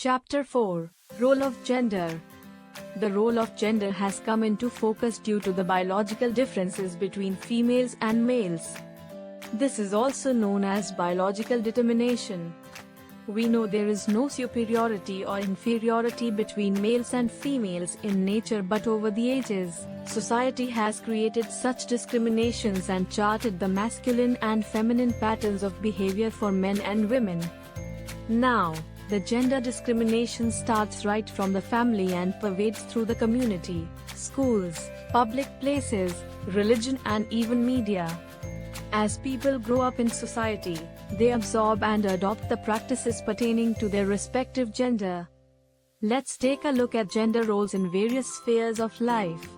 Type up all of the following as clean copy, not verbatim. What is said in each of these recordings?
Chapter 4: Role of Gender. The role of gender has come into focus due to the biological differences between females and males. This is also known as biological determination. We know there is no superiority or inferiority between males and females in nature, but over the ages, society has created such discriminations and charted the masculine and feminine patterns of behavior for men and women. Now, the gender discrimination starts right from the family and pervades through the community, schools, public places, religion and even media. As people grow up in society, they absorb and adopt the practices pertaining to their respective gender. Let's take a look at gender roles in various spheres of life.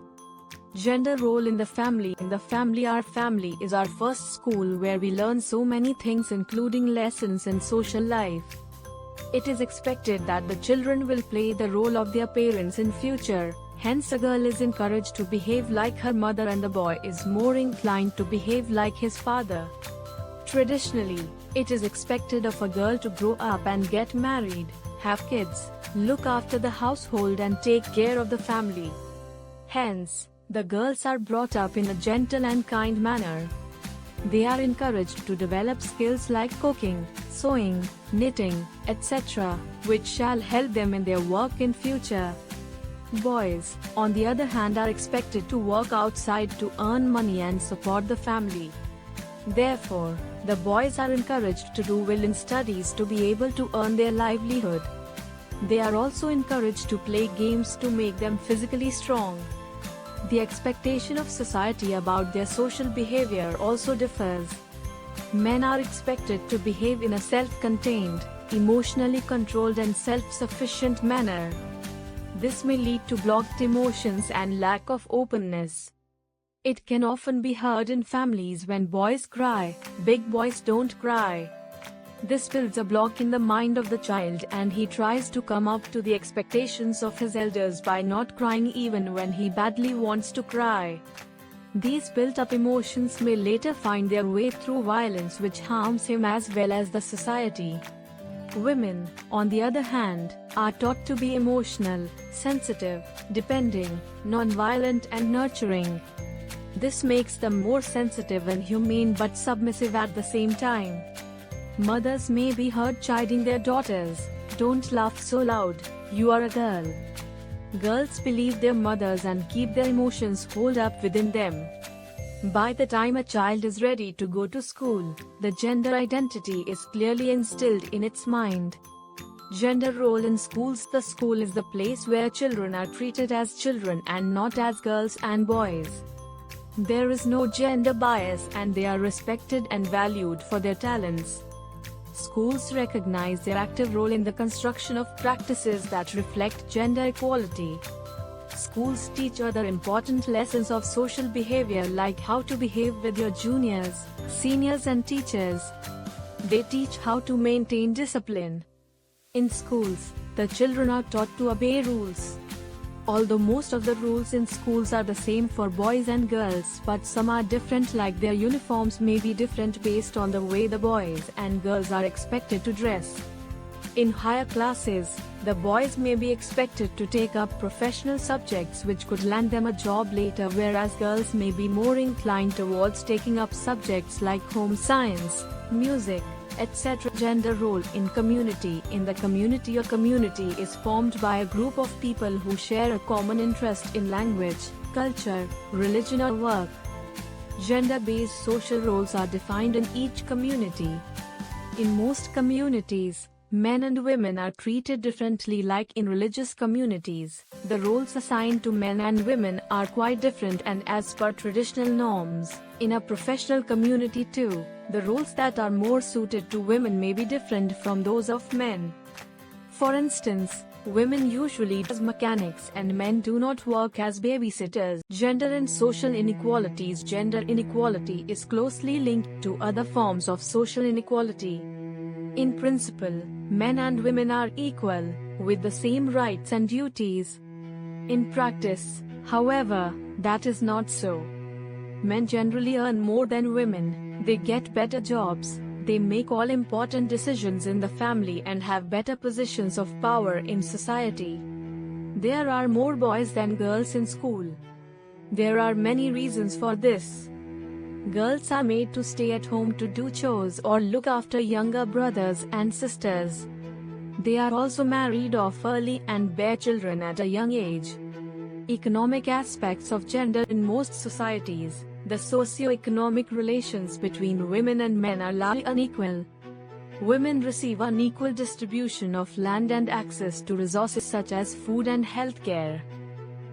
Gender role in the family. In the family, our family is our first school where we learn so many things, including lessons in social life. It is expected that the children will play the role of their parents in future. Hence, a girl is encouraged to behave like her mother and the boy is more inclined to behave like his father. Traditionally, it is expected of a girl to grow up and get married, have kids, look after the household and take care of the family. Hence, the girls are brought up in a gentle and kind manner. They are encouraged to develop skills like cooking, sewing, knitting, etc., which shall help them in their work in future. Boys, on the other hand, are expected to work outside to earn money and support the family. Therefore, the boys are encouraged to do well in studies to be able to earn their livelihood. They are also encouraged to play games to make them physically strong. The expectation of society about their social behavior also differs. Men are expected to behave in a self-contained, emotionally controlled and self-sufficient manner. This may lead to blocked emotions and lack of openness. It can often be heard in families when boys cry, "Big boys don't cry." This builds a block in the mind of the child and he tries to come up to the expectations of his elders by not crying even when he badly wants to cry. These built-up emotions may later find their way through violence, which harms him as well as the society. Women, on the other hand, are taught to be emotional, sensitive, depending, non-violent and nurturing. This makes them more sensitive and humane but submissive at the same time. Mothers may be heard chiding their daughters, "Don't laugh so loud, you are a girl." Girls believe their mothers and keep their emotions holed up within them. By the time a child is ready to go to school, the gender identity is clearly instilled in its mind. Gender role in schools. The school is the place where children are treated as children and not as girls and boys. There is no gender bias and they are respected and valued for their talents. Schools recognize their active role in the construction of practices that reflect gender equality. Schools teach other important lessons of social behavior, like how to behave with your juniors, seniors and teachers. They teach how to maintain discipline. In schools, the children are taught to obey rules. Although most of the rules in schools are the same for boys and girls, but some are different, like their uniforms may be different based on the way the boys and girls are expected to dress. In higher classes, the boys may be expected to take up professional subjects which could land them a job later, whereas girls may be more inclined towards taking up subjects like home science, music, etc. Gender role in community. In the community, a community is formed by a group of people who share a common interest in language, culture, religion or work. Gender-based social roles are defined in each community. In most communities, men and women are treated differently. Like in religious communities, the roles assigned to men and women are quite different and as per traditional norms. In a professional community too, the roles that are more suited to women may be different from those of men. For instance, women usually do mechanics and men do not work as babysitters. Gender and social inequalities. Gender inequality is closely linked to other forms of social inequality. In principle, men and women are equal, with the same rights and duties. In practice, however, that is not so. Men generally earn more than women, they get better jobs, They make all important decisions in the family and have better positions of power in society. There are more boys than girls in school. There are many reasons for this. Girls are made to stay at home to do chores or look after younger brothers and sisters. They are also married off early and bear children at a young age. Economic aspects of gender in most societies. The socio-economic relations between women and men are largely unequal. Women receive unequal distribution of land and access to resources such as food and healthcare.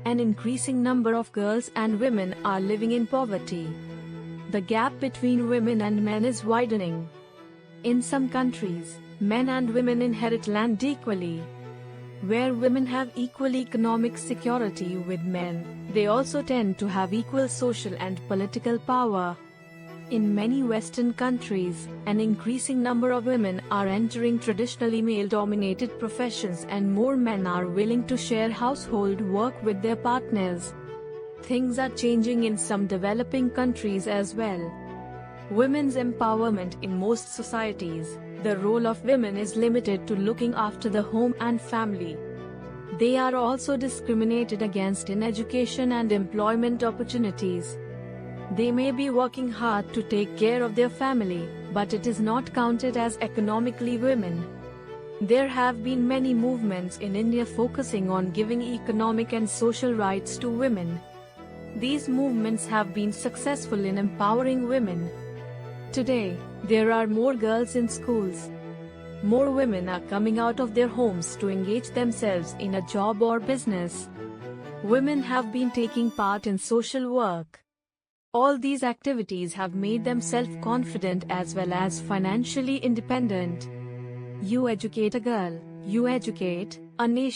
An increasing number of girls and women are living in poverty. The gap between women and men is widening. In some countries, men and women inherit land equally. Where women have equal economic security with men, they also tend to have equal social and political power. In many Western countries, an increasing number of women are entering traditionally male-dominated professions and more men are willing to share household work with their partners. Things are changing in some developing countries as well. Women's empowerment in most societies. The role of women is limited to looking after the home and family. They are also discriminated against in education and employment opportunities. They may be working hard to take care of their family, but it is not counted as economically women. There have been many movements in India focusing on giving economic and social rights to women. These movements have been successful in empowering women. Today, there are more girls in schools. More women are coming out of their homes to engage themselves in a job or business. Women have been taking part in social work. All these activities have made them self-confident as well as financially independent. You educate a girl, you educate a nation.